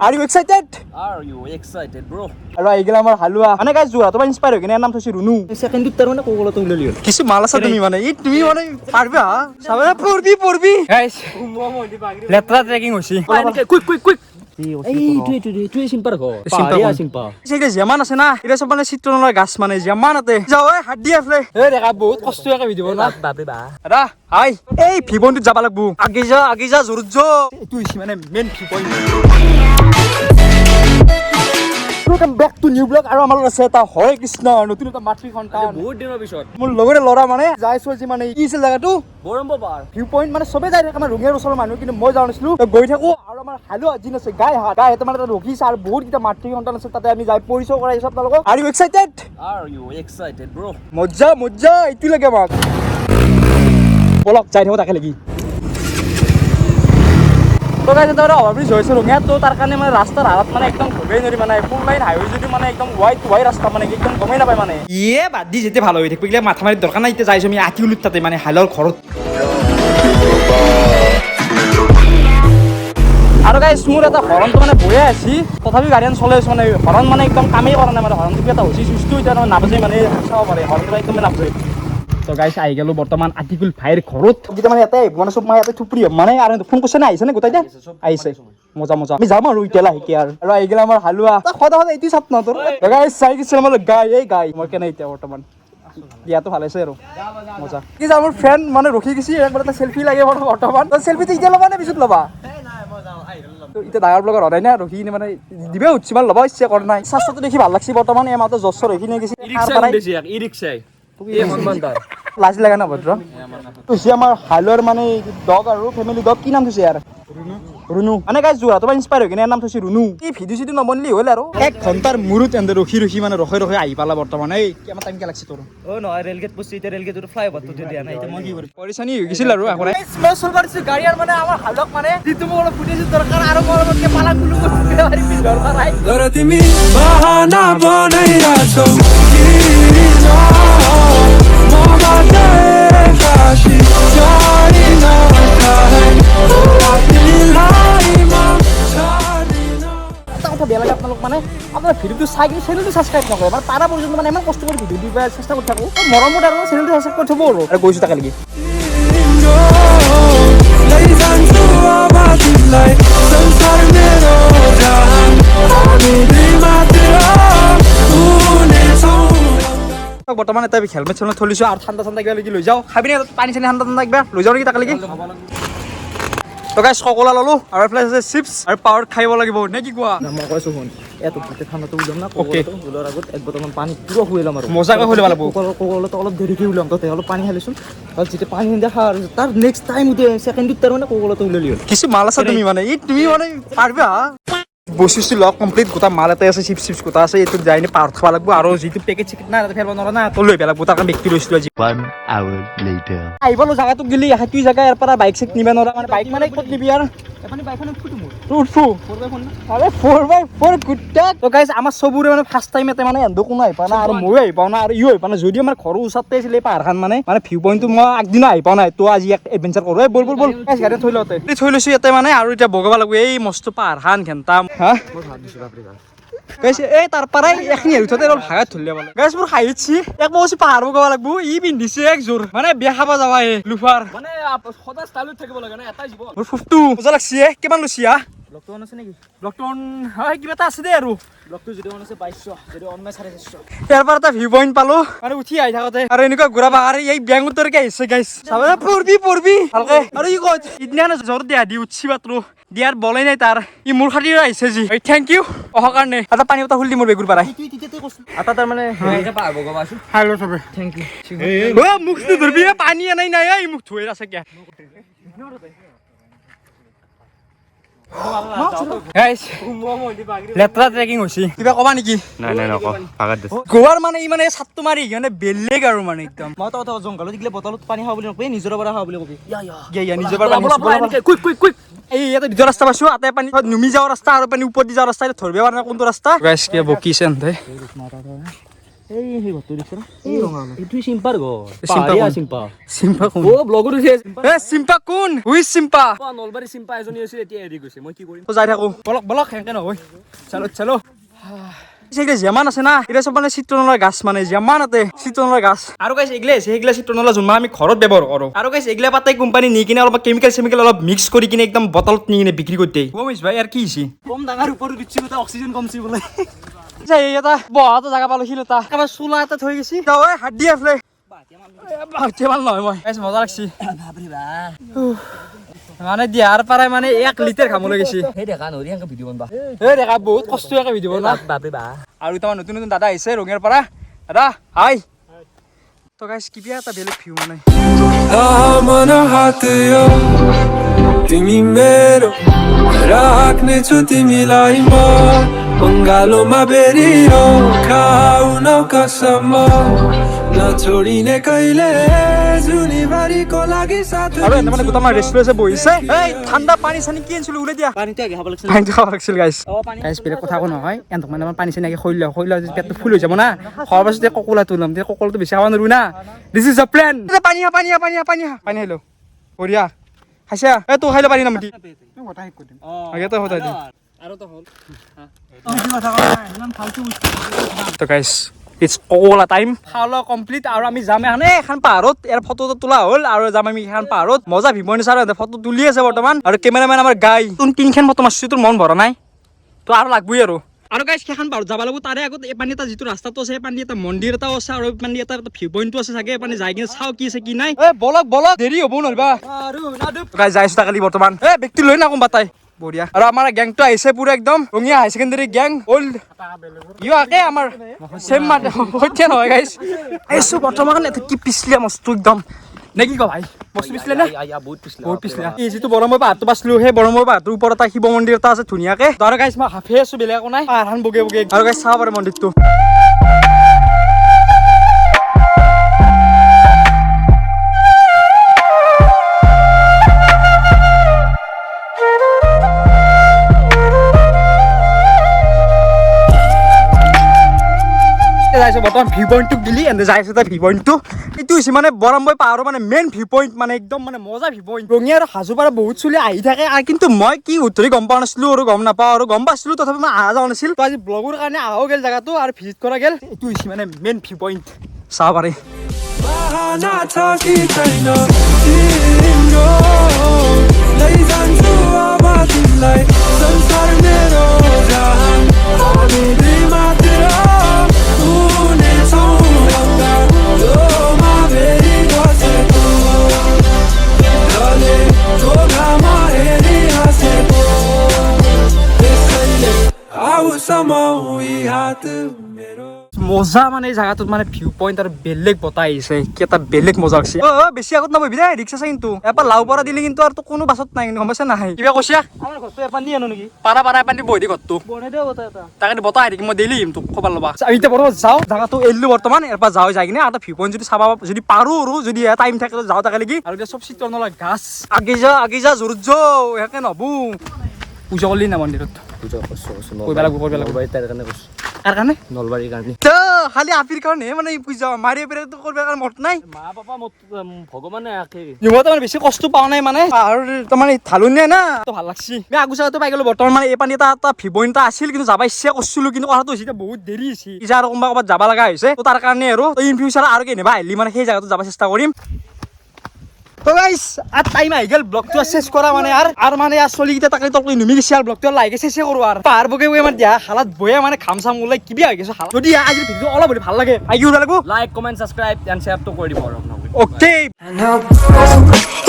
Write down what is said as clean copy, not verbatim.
Are you excited? Are you excited, bro? আৰু আহিলে আমাৰ হালুৱা মানে গাইছ যোৱা তোমাৰ ইনস্পায়াৰ হৈ কিনে নাম থৈছে ৰুনু সেকেন্ডত তাৰ মানে কোকলটো উলিয়ালি হ'ল কিছু মাল আছে তুমি মানে এই তুমি মানে পাৰবা চাবে পৰবি গাইস লেট্ৰা ট্ৰেকিং হৈছে কুইক এই চিম্পাৰ ঘৰ পাহাৰীয়া চিম্পা সেটা যেমান আছে না এটা সব মানে চিত্ৰনলৰ গাছ মানে যেমান আছে যাও এই হাত দি আফলে এই দেখা বহুত কষ্ট একা ভিডিঅ না বাপৰে বা ৰা হাই এই ভিবনটোত যাব লাগব আগে যা জৰুত যো এটো ইছি মানে মেন কি point Welcome back to new vlog আৰু আমাৰ আছে এটা হৰে কৃষ্ণ নতুন এটা মাতৃ সন্তান বহুত দিনৰ পিছত মোৰ লগৰে লৰা মানে যাইছো আজি মানে কি আছিল জায়গাটো বৰম্ব পাৰ ভিউ পইণ্ট মানে সবে যাই থাকে আমাৰ ৰঙিয়াৰ ওচৰৰ মানুহ কিন্তু মই যাওঁ নাছিলো গৈ থাকো আৰু আমাৰ হালুৱা জিন আছে গাই এটা মানে ৰখিছে আৰু বহুত কিটা মাতৃ সন্তান আছে তাতে আমি যাই পৰিচয় কৰাই সব তেওঁলোকক Are you excited? Are you excited, bro? মজ্জা এইটো লাগে আমাক বলক যাই থাকো তাকে লাগি তো গাইজ এটা অভাৰব্ৰিজ হৈছে ৰঙিয়াত তো তাৰ কাৰণে মানে ৰাস্তাৰ হালত মানে একদম ঘূৰিবই নোৱাৰি মানে ফুল লাইন হাইৱে যদি মানে একদম ৱাইড ৰাস্তা মানে একদম গমেই নাপায় মানে ইয়ে বাদ দি যেতিয়া ভাল হৈ থাকিব এইগিলা মাথা মাৰি দৰকাৰ নাই এতিয়া যাইছো আমি আতি উলুত তাতে মানে হালৰ ঘৰত আৰু গাইজ মোৰ এটা হৰণটো মানে বয়ে আছি তথাপি গাড়ীখন চলাই আছো মানে হৰণ মানে একদম কামেই কৰা নাই মানে হৰণটো এটা হৈছে চুইচটো এতিয়া নাবাজে মানে চাব পাৰে হৰণটো একদম নাবাজে তো গাইছ আহি গেলো বৰ্তমান আতিকুল ভাইৰ ঘৰত গিটা মানে এটাই মানে সব মই ইয়াতে থুপৰি মানে আৰু ফোন কৰিছে না আহিছে নে গোটাই দে আহিছে মজা আমি যাম আৰু এতিয়া লাহেকে আৰু আহি গেলে আমাৰ হালুৱা সদায় এইটো চাপ ন তোৰ গাইছ চাই গৈছে আমাৰ গাই মই কেনে এতিয়া বৰ্তমান দিয়াটো ভাল আছে আৰু মজা কি যা মোৰ ফ্ৰেণ্ড মানে ৰখি গৈছি একবাৰ এটা চেলফি লাগে বৰ্তমান তই চেলফিটো এতিয়া ল'বা নে পিছত ল'বা এতিয়া ডাঙৰ ব্লগাৰ হয় না ৰখি কিনে মানে দিবে উঠছি মানে ল'ব ইচ্ছা কৰা নাই স্বাস্থ্যটো দেখি ভাল লাগছি বৰ্তমান এই মাহটো জছৰ ৰখি নিয়ে গৈছি ই ৰিক্সাই এই সন্মানদাৰ লাজ লাগা না ভদ্ৰ তুই আমাৰ হালৰ মানে ডগ আৰু ফেমিলি ডগ কি নাম থৈছে ইয়াৰ ৰুনু মানে গাইছ যোৱা তোমাৰ ইনস্পায়াৰ হৈ কিনে নাম থৈছে ৰুনু এই ভিডিঅ' চিডিঅ' নবনলি হ'ল আৰু 1 ঘণ্টাৰ মূৰত এনে ৰখি মানে ৰখি আহি পালা বৰ্তমান এই কিমান টাইম কে লাগছে তোৰ নহয় ৰেলগেট পছি এতিয়া ৰেলগেটৰ ফ্লাইঅভাৰটো দিয়া নাই এতিয়া মই কি কৰিম পৰিছানি হৈ গৈছিল আৰু আকৌ মই চলবা দিছো গাড়ী আৰু মানে আমাৰ হালক মানে যিটো মোৰ ফুটেজ দৰকাৰ আৰু মোৰ মতে পালা গুলো মাৰি পিছ দৰকাৰ নাই ধৰা তুমি বাহানা বনাই ৰাখো বেয়া লাগে আপোনালোক মানে আপোনাৰ ভিডিঅ'টো চাই কিনে চেনেলটো ছাবস্ক্ৰাইব নকৰে মানে পাৰা পৰ্যন্ত মানে ইমান কষ্ট কৰি ভিডিঅ' দিব চেষ্টা কৰি থাকোঁ মৰমত আৰু চেনেলটো ছাবস্ক্ৰাইব কৰি থ'ব আৰু গৈছোঁ তাকে লাগি বৰ্তমান এটা হেলমেট চেলমেট থলিছোঁ আৰু ঠাণ্ডা কিবা লাগি লৈ যাওঁ খাবি নে পানী চানী ঠাণ্ডা কিবা লৈ যাওঁ নেকি তাকে লাগি তো গাইছ ককলা ললো আৰু এফালে আছে চিপছ আৰু পাৱাৰ খাইব লাগিব নে কি কোৱা মই কৈছোঁ শুন এত গোটেই ঠাণ্ডাটো উলাম না কোকলটো উলোৱাৰ আগত এক বটলমান পানী পুৰা খুৱাই ল'ম আৰু মজাকৈ খুৱাই ল'ব লাগিব কোকলটো অলপ দেৰিকৈ উলাম তাতে অলপ পানী খালিচোন আৰু যেতিয়া পানী দেখা আৰু তাৰ নেক্সট টাইম ছেকেণ্ডত তাৰ মানে কোকলটো উলিয়ালি হ'ল কিছু মাল আছে তুমি মানে এই তুমি মানে পাৰবা বস্তু লগ কমপ্লিট গোটা মাল এটা আছে চিপছ গোটা আছে এইটো যাই পাৰ খাব লাগিব আৰু যিটো পেকেট চেকেট নাই তাতে ফেৰব নোৱাৰা না তো লৈ পেলাব তাৰ কাৰণে ব্যক্তি লৈছিলোঁ আজি 1 hour later আহিবলো জাগাটো গেলি হাতি জাগা ইয়াৰ পৰা বাইক চেক নিবা নোৱাৰা মানে বাইক মানে ক'ত নিবি আৰু এপানি বাইকখন ফুটো মোৰ উঠো 4x4 না আৰে 4x4 গুট্টা তো গাইস আমাৰ সবুৰে মানে ফাৰ্স্ট টাইম এতে মানে এন্দো কোনো আহি পা না আৰু মই আহি পাও না আৰু ইও আহি পা না যদি আমাৰ ঘৰৰ ওচৰতে আছিল এই পাহাৰখন মানে ভিউ পইণ্টটো মই আগদিনা আহি পাও নাই তো আজি এক এডভেঞ্চাৰ কৰো বল গাইস গাড়ী থৈ লওতে থৈ লৈছো ইয়াতে মানে আৰু এতিয়া বগাব লাগিব এই মস্ত পাহাৰখন ঘেন্তাম হা গাইস এই তাৰ পৰাই এখনি উঠতে অলপ ভাগাত ধৰিলে মানে গাইস মোৰ খাইছি এক বছৰ পাহাৰ বগাব লাগিব ই পিন্ধিছে এক জোৰ মানে বিয়া খাব যাবা এই লুফাৰ মানে সদা ষ্টাইলত থাকিব লাগে না এটাই জীৱন মোৰ ফুফটো মজা লাগছি কিমান লৈছি লকডাউন আছে নেকি লকডাউন হয় কিবা এটা আছে দে আৰু লকটো যদি আছে 2200 যদি অনলাইন 450 ইয়াৰ পৰা এটা ভিউ পইণ্ট পালো আৰু উঠি আহি থাকোতে আৰু এনেকুৱা ঘূৰা বাহাৰ এই বেংগুতৰকে আহিছে গাইছ চাবা পৰবি ভালকে আৰু ই কয় ইদিনা জ্বৰ দিয়া দি উঠছি মাত্ৰ দিয়াৰ বলে নাই তাৰ ই মোৰ খাতিৰ আহিছে জি থেংক ইউ অহাৰ কাৰণে এটা পানী এটা খুলি দি মোৰ বেগুৰ পাৰাই এটা তাৰ মানে হেৰিকে পাব গবাছো হালো সবে থ্যাংক ও ইউ মুখটো ধৰবি পানী আনাই নাই এই মুখ ধুই আছে কিয়া গাইস লেট্ৰা ট্ৰেকিং হৈছে কিবা কবা নেকি নাই নকওঁ পাগাত দিছ গোৱাৰ মানে ই মানে ছাটটো মাৰি মানে বেলেগ আৰু মানে একদম মই তো জংঘলত দিলে বটলত পানী খাব বুলি নকবি নিজৰ পৰা খাব বুলি কবি ইয়া নিজৰ পৰা কুইক এই ইয়াতে দুটা ৰাস্তা পাইছো আতে পানী নুমি যাওয়াৰ ৰাস্তা আৰু পানী ওপৰ দি যাওয়াৰ ৰাস্তা ধৰবে পাৰা কোনটো ৰাস্তা গাইস কি বকিছেন দে সেই ঘৰটো দেখিছ না এই ৰঙা এইটো চিম্পাৰ ঘৰ চিম্পা পাহাৰীয়া কোন? চিম্পা চিম্পা কোন অ ব্লগত উঠি আছে এ চিম্পা কোন হুইচ চিম্পা নলবাৰী চিম্পা এজনী আছিল এতিয়া এৰি গৈছে মই কি কৰিম যাই থাকো বলক বলক সেনেকে নহয় চলো চলো সেইগিলা যিমান আছে না এটা চব মানে চিত্ৰনলাৰ গাছ মানে যিমান আছে চিত্ৰনলাৰ গাছ আৰু গাইছ এইগিলা আছে সেইগিলা চিত্ৰনলা যোনমান আমি ঘৰত ব্যৱহাৰ কৰো আৰু গাইছ এইগিলা পাতাই কোম্পানী নি কিনে অলপ কেমিকেল চেমিকেল অলপ মিক্স কৰি কিনে একদম বটলত নি কিনে বিক্ৰী কৰি দিয়ে কমিছ ভাই ইয়াৰ কি হৈছে কম ডাঙৰ ওপৰত উঠছি বোলে অক্সিজেন কমছি বোলে এটা বহাটো জাগা পালোছিল এটা এবাৰ চোলা এটা থৈ গৈছি হাত দি আছিলে ভাল নহয় মই মজা লাগছি মানে দিয়াৰ পৰাই মানে 1 লিটাৰ খাবলৈ গৈছি সেই দেখা নৰি আংক ভিডিঅ' বনবা এই দেখা বহুত কষ্ট একে ভিডিঅ' বনা বাপৰে বা আৰু তোমাৰ নতুন নতুন দাদা আহিছে ৰঙিয়াৰ পৰা দাদা হাই তো গাইছ কিবা এটা বেলেগ ভিউ মানে Amana hatyo Timi mero Rakne chu timi laimo Mangalo maberio Kauna kasama Na chorine kaile Juni bari ko lagi sath আৰু এনে মানে গোটা আমাৰ ৰেষ্টুৰেণ্টে বহিছে এই ঠাণ্ডা পানী চানী কি আনিছিলো ওলাই দিয়া পানীটো আগে খাব লাগিছিল পানীটো খাব লাগিছিল গাইছ গাইছ বেলেগ কথা একো নহয় এনক মানে আমাৰ পানী চানী আগে খৈ লওঁ যদি পেটটো ফুল হৈ যাব না খোৱাৰ পাছতে ককলাটো ল'ম তেতিয়া ককলাটো বেছি খাব নোৱাৰো না দিছ ইজ আ প্লেন পানী আহিলো বঢ়িয়া খাইছা এই তো খাই ল পানী নামটি আগে তো হতাই দিম আৰু তো হ'ল তো গাইছ ইটস ককলা টাইম খাওয়া কমপ্লিট আৰু আমি যাম এখানে এখন পাহাৰত ইয়াৰ ফটো তোলা হ'ল আৰু যাম আমি এখন পাহাৰত মজা ভিমনি চাৰ ফটো তুলি আছে বৰ্তমান আৰু কেমেৰামেন আমাৰ গাই তুমি তিনখন ফটো মাৰছি তোৰ মন ভৰা নাই তো আৰু লাগবই আৰু গাইছ সেইখন পাহাৰত যাব লাগিব তাৰে আগত এই পানী এটা যিটো ৰাস্তাটো আছে এই পানী এটা মন্দিৰ এটাও আছে আৰু পানী এটা ভিউ পইণ্টটো আছে চাগে পানী যাই কিনে চাওঁ কি আছে কি নাই বলক দেৰি হ'ব নলবা গাইছ যাই আছো কালি বৰ্তমান ব্যক্তি লৈ না কোনবা তাই বঢ়িয়া আৰু আমাৰ গেংটো আহিছে পুৰা একদম ৰঙিয়া হাই ছেকেণ্ডাৰী গেং অল্ড ইউ আকে আমাৰ সেম মাতে হচ্ছে নহয় গাইছ এইছো বৰ্তমান এটা কি পিছলিয়া মস্ত একদম নে কি ক ভাই বস্তু পিছলে না বহুত পিছলে এই যিটো বৰমৰ পাহাৰটো পাছলো সেই বৰমৰ পাহাৰটোৰ ওপৰত এটা শিৱ মন্দিৰ এটা আছে ধুনীয়াকে আৰু গাইছ মই হাফে আছো বেলেগ একো নাই পাহাৰখন বগে আৰু গাইছ চাব পাৰে মন্দিৰটো বৰ্তমান ভিউ পইণ্টটো দিলি এনে যাই আছে ভিউ পইণ্টটো এইটো হৈছে মানে বৰমবৈ পাহাৰৰ মানে মেইন ভিউ পইণ্ট মানে একদম মানে মজা ভিউ পইণ্ট ৰঙিয়া আৰু হাজো পৰা বহুত চলি আহি থাকে আৰু কিন্তু মই কি উত্তৰি গম পোৱা নাছিলো আৰু গম নাপাওঁ আৰু গম পাইছিলো তথাপি মই অহা যোৱা নাছিল তো আজি ব্লগৰ কাৰণে আহাও গেল জেগাটো আৰু ভিজিট কৰা গেল এইটো হৈছে মানে মেইন ভিউ পইণ্ট চাব পাৰে Bahana thaki chaina Tingo Laisan tu abati lai Sansar mero jahan Ani bima tera Tune saunga Lo ma veri dose tu Dale Toga ma heri hase tu Desaile Au sama hui hat mero মজা মানে এই জায়গাটোত মানে view point আৰু বেলেগ বতাহ আহিছে কি এটা বেলেগ মজা লাগছে বেছি আগত নবহিবি দেই ৰিক্সা আছে কিন্তু এবাৰ লাও পৰা দিলে কিন্তু আৰু কোনো বাছত নাই গম পাইছা নাহে কিবা কৈছা আমাৰ ঘৰটো এপান দি আনো নেকি পাৰা এপানি বহি দি ঘৰটো বনাই দিও কথা এটা তাকে বতাহ আহি মই ডেইলি আহিম তোক খবৰ ল'বা আমি এতিয়া বৰ্তমান যাওঁ জাগাটো এৰিলো বৰ্তমান এৰপা যাওঁ যাই কিনে এটা ভিউ পইণ্ট যদি চাবা যদি পাৰো আৰু যদি টাইম থাকে যাওঁ তাকে লাগি আৰু এতিয়া চব চিত্ৰ নলা গাছ আগে যা জোৰত যাওঁ ইয়াকে নহবো পূজা কৰিলি না মন্দিৰত কাৰ কাৰণে নলবাৰীৰ কাৰণে খালি আপিৰ কাৰণে মানে পূজা মাৰি পেলাই কৰিব কাৰণে মত নাই মা পাপা ভগৱানে আকে ইহঁতে মানে বেছি কষ্ট পোৱা নাই মানে আৰু তাৰমানে ঢালনীয়া না তো ভাল লাগছি মই আগু চাগতো পাই গলো বৰ্তমান মানে এই পানী এটা ভিউ পইণ্ট এটা আছিল কিন্তু যাব ইচ্ছা কৰিছিলো কিন্তু কথাটো হৈছে বহুত দেৰি হৈছে ইচ্ছা আৰু কোনোবা ক'ৰবাত যাব লগা হৈছে তো তাৰ কাৰণে আৰু ইন ফিউচাৰ আৰু কেনেবা আহিলি মানে সেই জাগাটো যাব চেষ্টা কৰিম তো গাইস আর টাইম আই গেল ব্লগটো শেষ করা মানে আর মানে আর চলি গিতা তাকে তক নুমি গেছি আর ব্লগটো লাইকে শেষ করো আর পাহাড় বগে বগে মানে দিয়া হালাত বয়া মানে খামসাম ওলাই কিবি হৈ গেছে হালাত যদি আজিৰ ভিডিও অলপ ভাল লাগে আইকি উঠা লাগব like comment subscribe and share তো কৰি দিব আৰু আপোনাক ওকে And I'll